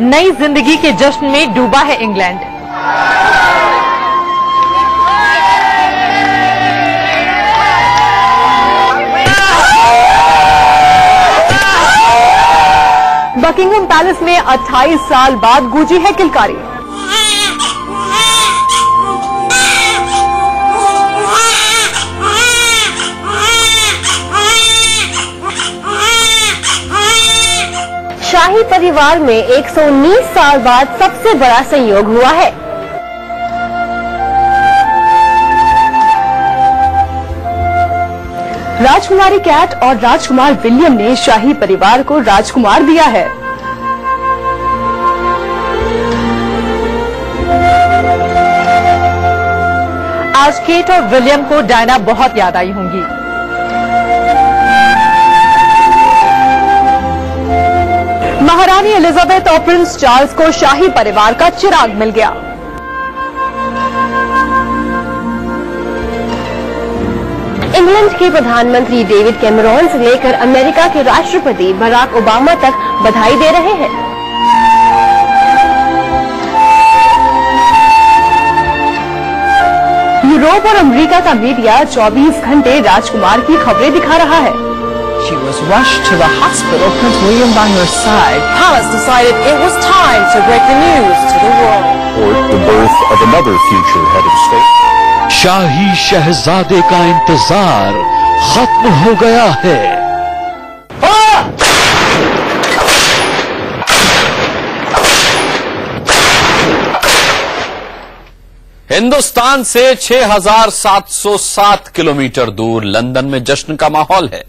नई जिंदगी के जश्न में डूबा है इंग्लैंड। बकिंघम पैलेस में 28 साल बाद गूंजी है किलकारी। शाही परिवार में 119 साल बाद सबसे बड़ा संयोग हुआ है। राजकुमारी कैट और राजकुमार विलियम ने शाही परिवार को राजकुमार दिया है। आज केट और विलियम को डायना बहुत याद आई होंगी। महारानी एलिजाबेथ और प्रिंस चार्ल्स को शाही परिवार का चिराग मिल गया। इंग्लैंड के प्रधानमंत्री डेविड कैमरॉन से लेकर अमेरिका के राष्ट्रपति बराक ओबामा तक बधाई दे रहे हैं। यूरोप और अमेरिका का मीडिया 24 घंटे राजकुमार की खबरें दिखा रहा है। She was rushed to the hospital, Prince William by her side. Palace decided it was time to break the news to the world. Or the birth of another future head of state. शाही शहजादे का इंतजार खत्म हो गया है। हिंदुस्तान से 6,707 kilometre दूर London में जश्न का माहौल है।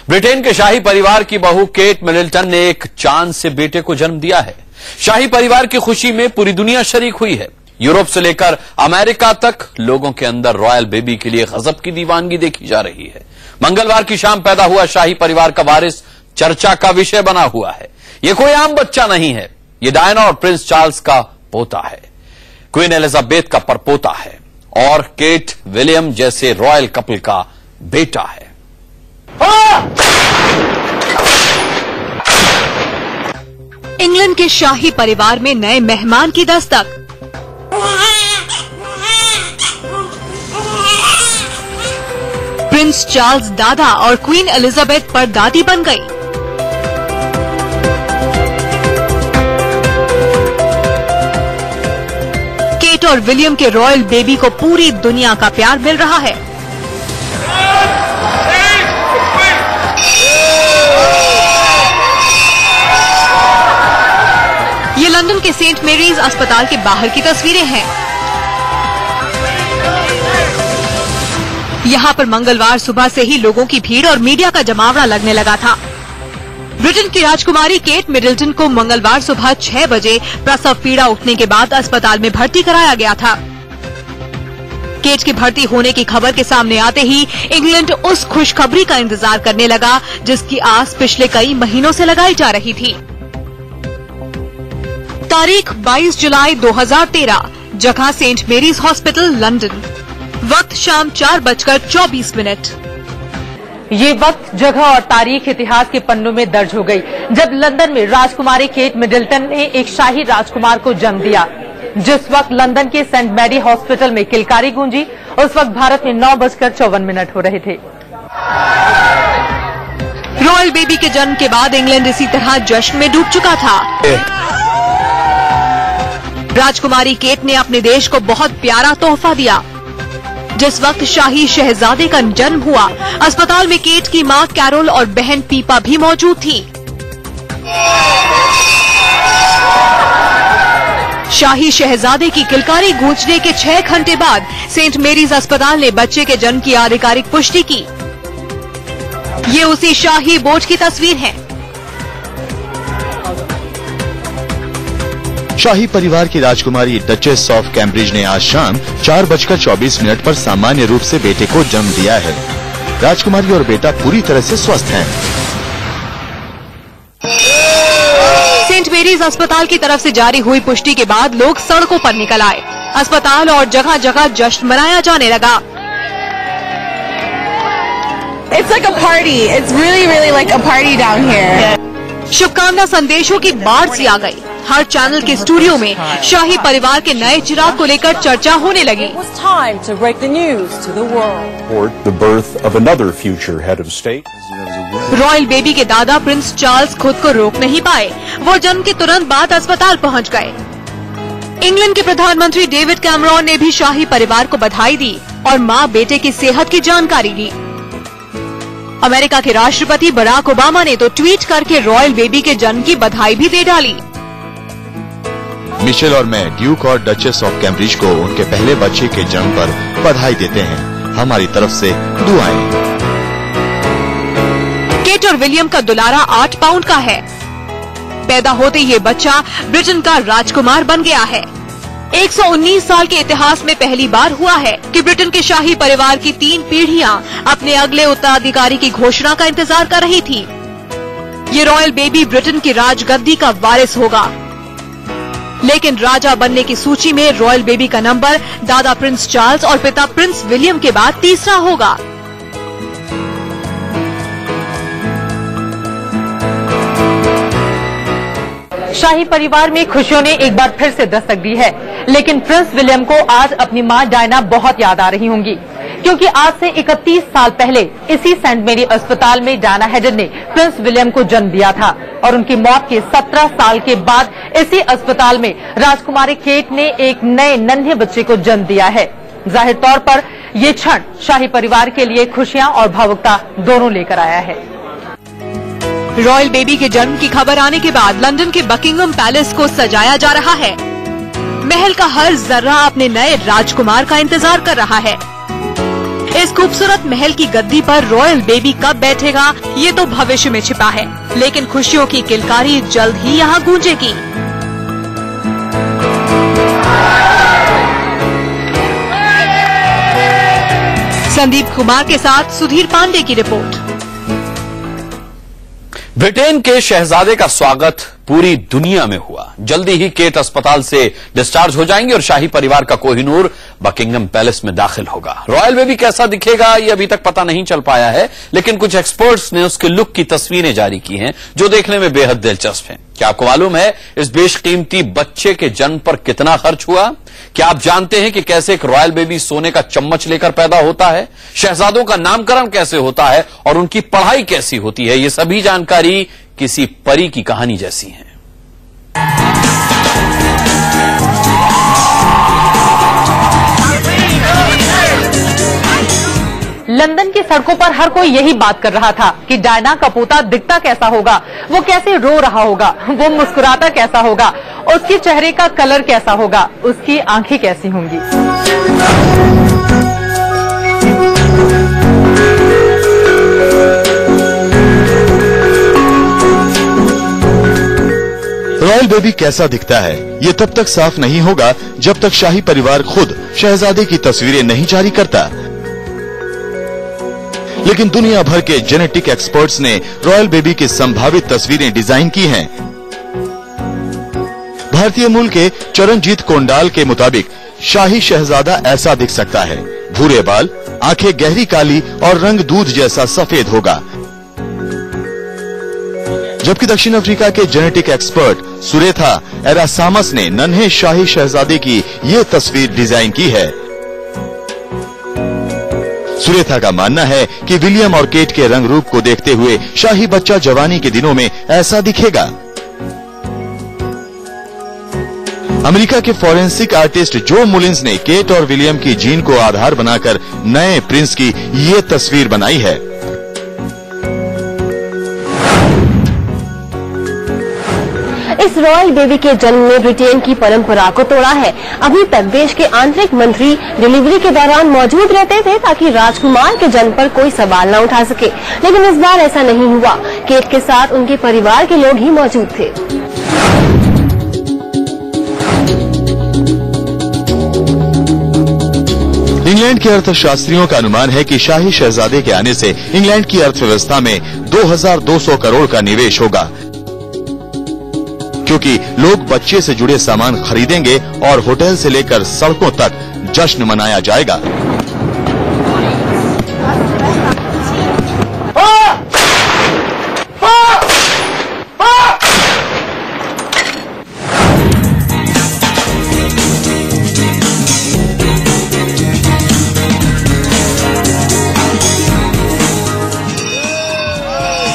ब्रिटेन के शाही परिवार की बहू केट मिडलटन ने एक चांद से बेटे को जन्म दिया है। शाही परिवार की खुशी में पूरी दुनिया शरीक हुई है। यूरोप से लेकर अमेरिका तक लोगों के अंदर रॉयल बेबी के लिए गजब की दीवानगी देखी जा रही है। मंगलवार की शाम पैदा हुआ शाही परिवार का वारिस चर्चा का विषय बना हुआ है। यह कोई आम बच्चा नहीं है, यह डायना और प्रिंस चार्ल्स का पोता है, क्वीन एलिजाबेथ का परपोता है और केट विलियम जैसे रॉयल कपल का बेटा है। इंग्लैंड के शाही परिवार में नए मेहमान की दस्तक। प्रिंस चार्ल्स दादा और क्वीन एलिजाबेथ पर दादी बन गई। केट और विलियम के रॉयल बेबी को पूरी दुनिया का प्यार मिल रहा है। ये लंदन के सेंट मेरीज अस्पताल के बाहर की तस्वीरें हैं। यहाँ पर मंगलवार सुबह से ही लोगों की भीड़ और मीडिया का जमावड़ा लगने लगा था। ब्रिटेन की राजकुमारी केट मिडलटन को मंगलवार सुबह 6 बजे प्रसव पीड़ा उठने के बाद अस्पताल में भर्ती कराया गया था। केट की भर्ती होने की खबर के सामने आते ही इंग्लैंड उस खुशखबरी का इंतजार करने लगा जिसकी आस पिछले कई महीनों से लगाई जा रही थी। तारीख 22 जुलाई 2013, जगह सेंट मेरीज हॉस्पिटल लंदन, वक्त शाम 4:24। ये वक्त, जगह और तारीख इतिहास के पन्नों में दर्ज हो गई जब लंदन में राजकुमारी केट मिडलटन ने एक शाही राजकुमार को जन्म दिया। जिस वक्त लंदन के सेंट मैरी हॉस्पिटल में किलकारी गूंजी, उस वक्त भारत में 9:54 हो रहे थे। रॉयल बेबी के जन्म के बाद इंग्लैंड इसी तरह जश्न में डूब चुका था। राजकुमारी केट ने अपने देश को बहुत प्यारा तोहफा दिया। जिस वक्त शाही शहजादे का जन्म हुआ, अस्पताल में केट की मां कैरोल और बहन पीपा भी मौजूद थी। शाही शहजादे की किलकारी गूंजने के 6 घंटे बाद सेंट मेरीज अस्पताल ने बच्चे के जन्म की आधिकारिक पुष्टि की। ये उसी शाही बोझ की तस्वीर है। शाही परिवार की राजकुमारी डचेस ऑफ कैम्ब्रिज ने आज शाम 4:24 पर सामान्य रूप से बेटे को जन्म दिया है। राजकुमारी और बेटा पूरी तरह से स्वस्थ हैं। सेंट मेरीज अस्पताल की तरफ से जारी हुई पुष्टि के बाद लोग सड़कों पर निकल आए। अस्पताल और जगह जगह जश्न मनाया जाने लगा। It's like a party. It's really like a party down here. शुभकामना संदेशों की बाढ़ सी आ गई। हर चैनल के स्टूडियो में शाही परिवार के नए चिराग को लेकर चर्चा होने लगी। It was time to break the news to the world. Or the birth of another future head of state. Royal baby के दादा प्रिंस चार्ल्स खुद को रोक नहीं पाए। वो जन्म के तुरंत बाद अस्पताल पहुंच गए। इंग्लैंड के प्रधानमंत्री डेविड कैमरॉन ने भी शाही परिवार को बधाई दी और मां बेटे की सेहत की जानकारी दी। अमेरिका के राष्ट्रपति बराक ओबामा ने तो ट्वीट करके रॉयल बेबी के जन्म की बधाई भी दे डाली। मिशेल और मैं ड्यूक और डचेस ऑफ कैम्ब्रिज को उनके पहले बच्चे के जन्म पर बधाई देते हैं। हमारी तरफ से दुआएं। केट और विलियम का दुलारा 8 पाउंड का है। पैदा होते ये बच्चा ब्रिटेन का राजकुमार बन गया है। 119 साल के इतिहास में पहली बार हुआ है कि ब्रिटेन के शाही परिवार की 3 पीढ़ियां अपने अगले उत्तराधिकारी की घोषणा का इंतजार कर रही थी। ये रॉयल बेबी ब्रिटेन की राजगद्दी का वारिस होगा। लेकिन राजा बनने की सूची में रॉयल बेबी का नंबर दादा प्रिंस चार्ल्स और पिता प्रिंस विलियम के बाद तीसरा होगा। शाही परिवार में खुशियों ने एक बार फिर से दस्तक दी है, लेकिन प्रिंस विलियम को आज अपनी मां डायना बहुत याद आ रही होंगी, क्योंकि आज से 31 साल पहले इसी सेंट मेरी अस्पताल में डायना हेडन ने प्रिंस विलियम को जन्म दिया था और उनकी मौत के 17 साल के बाद इसी अस्पताल में राजकुमारी केट ने एक नए नन्हे बच्चे को जन्म दिया है। जाहिर तौर पर ये क्षण शाही परिवार के लिए खुशियां और भावुकता दोनों लेकर आया है। रॉयल बेबी के जन्म की खबर आने के बाद लंदन के बकिंगम पैलेस को सजाया जा रहा है। महल का हर जर्रा अपने नए राजकुमार का इंतजार कर रहा है। इस खूबसूरत महल की गद्दी पर रॉयल बेबी कब बैठेगा, ये तो भविष्य में छिपा है, लेकिन खुशियों की किलकारी जल्द ही यहाँ गूंजेगी। संदीप कुमार के साथ सुधीर पांडे की रिपोर्ट। ब्रिटेन के शहजादे का स्वागत पूरी दुनिया में हुआ। जल्दी ही केट अस्पताल से डिस्चार्ज हो जाएंगे और शाही परिवार का कोहिनूर बकिंगम पैलेस में दाखिल होगा। रॉयल बेबी कैसा दिखेगा ये अभी तक पता नहीं चल पाया है, लेकिन कुछ एक्सपर्ट्स ने उसके लुक की तस्वीरें जारी की हैं जो देखने में बेहद दिलचस्प हैं। क्या आपको मालूम है इस बेशकीमती बच्चे के जन्म पर कितना खर्च हुआ? क्या आप जानते हैं कि कैसे एक रॉयल बेबी सोने का चम्मच लेकर पैदा होता है? शहजादों का नामकरण कैसे होता है और उनकी पढ़ाई कैसी होती है? ये सभी जानकारी किसी परी की कहानी जैसी है। लंदन की सड़कों पर हर कोई यही बात कर रहा था कि डायना का पोता दिखता कैसा होगा, वो कैसे रो रहा होगा, वो मुस्कुराता कैसा होगा, उसके चेहरे का कलर कैसा होगा, उसकी आंखें कैसी होंगी। रॉयल बेबी कैसा दिखता है ये तब तक साफ नहीं होगा जब तक शाही परिवार खुद शहजादे की तस्वीरें नहीं जारी करता। लेकिन दुनिया भर के जेनेटिक एक्सपर्ट्स ने रॉयल बेबी की संभावित तस्वीरें डिजाइन की हैं। भारतीय मूल के चरणजीत कोंडाल के मुताबिक शाही शहजादा ऐसा दिख सकता है। भूरे बाल, आंखें गहरी काली और रंग दूध जैसा सफेद होगा। जबकि दक्षिण अफ्रीका के जेनेटिक एक्सपर्ट सुरेथा एरासामस ने नन्हे शाही शहजादे की ये तस्वीर डिजाइन की है। सुरेथा का मानना है कि विलियम और केट के रंग रूप को देखते हुए शाही बच्चा जवानी के दिनों में ऐसा दिखेगा। अमेरिका के फॉरेंसिक आर्टिस्ट जो मुलिन्स ने केट और विलियम की जीन को आधार बनाकर नए प्रिंस की ये तस्वीर बनाई है। इस रॉयल बेबी के जन्म ने ब्रिटेन की परंपरा को तोड़ा है। अभी तक देश के आंतरिक मंत्री डिलीवरी के दौरान मौजूद रहते थे ताकि राजकुमार के जन्म पर कोई सवाल न उठा सके, लेकिन इस बार ऐसा नहीं हुआ। केट के साथ उनके परिवार के लोग ही मौजूद थे। इंग्लैंड के अर्थशास्त्रियों का अनुमान है कि शाही शहजादे के आने से इंग्लैंड की अर्थव्यवस्था में 2200 करोड़ का निवेश होगा, क्योंकि लोग बच्चे से जुड़े सामान खरीदेंगे और होटल से लेकर सड़कों तक जश्न मनाया जाएगा।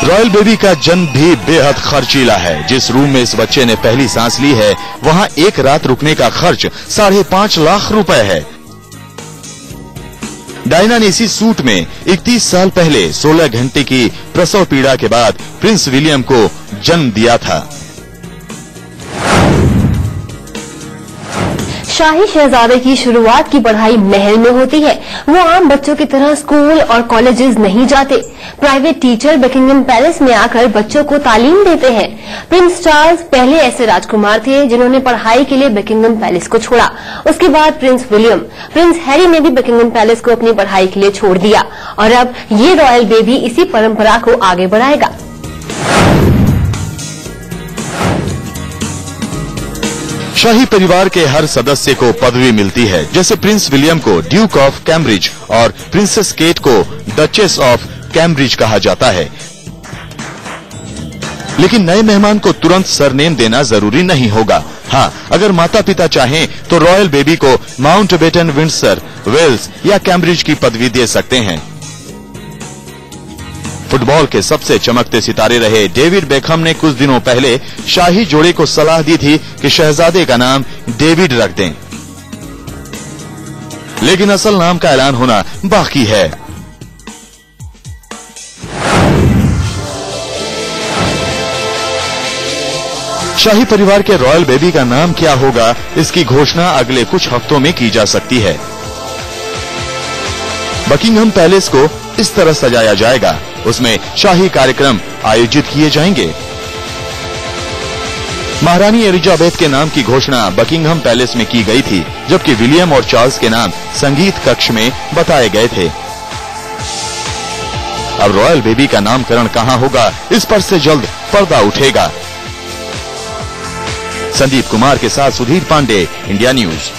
रॉयल बेबी का जन्म भी बेहद खर्चीला है। जिस रूम में इस बच्चे ने पहली सांस ली है, वहां एक रात रुकने का खर्च 5.5 लाख रुपए है। डायना ने इसी सूट में 31 साल पहले 16 घंटे की प्रसव पीड़ा के बाद प्रिंस विलियम को जन्म दिया था। शाही शहजादे की शुरुआत की पढ़ाई महल में होती है। वो आम बच्चों की तरह स्कूल और कॉलेजेस नहीं जाते। प्राइवेट टीचर बकिंगम पैलेस में आकर बच्चों को तालीम देते हैं। प्रिंस चार्ल्स पहले ऐसे राजकुमार थे जिन्होंने पढ़ाई के लिए बकिंगम पैलेस को छोड़ा। उसके बाद प्रिंस विलियम, प्रिंस हैरी ने भी बकिंगम पैलेस को अपनी पढ़ाई के लिए छोड़ दिया और अब ये रॉयल बेबी इसी परंपरा को आगे बढ़ाएगा। शाही परिवार के हर सदस्य को पदवी मिलती है, जैसे प्रिंस विलियम को ड्यूक ऑफ कैम्ब्रिज और प्रिंसेस केट को डचेस ऑफ कैम्ब्रिज कहा जाता है। लेकिन नए मेहमान को तुरंत सरनेम देना जरूरी नहीं होगा। हाँ, अगर माता पिता चाहें तो रॉयल बेबी को माउंटबेटन, विंडसर, वेल्स या कैम्ब्रिज की पदवी दे सकते हैं। फुटबॉल के सबसे चमकते सितारे रहे डेविड बेकहम ने कुछ दिनों पहले शाही जोड़े को सलाह दी थी कि शहजादे का नाम डेविड रख दें, लेकिन असल नाम का ऐलान होना बाकी है। शाही परिवार के रॉयल बेबी का नाम क्या होगा, इसकी घोषणा अगले कुछ हफ्तों में की जा सकती है। बकिंगहम पैलेस को इस तरह सजाया जाएगा, उसमें शाही कार्यक्रम आयोजित किए जाएंगे। महारानी एलिजाबेथ के नाम की घोषणा बकिंगहम पैलेस में की गई थी, जबकि विलियम और चार्ल्स के नाम संगीत कक्ष में बताए गए थे। अब रॉयल बेबी का नामकरण कहां होगा, इस पर से जल्द पर्दा उठेगा। संदीप कुमार के साथ सुधीर पांडे, इंडिया न्यूज।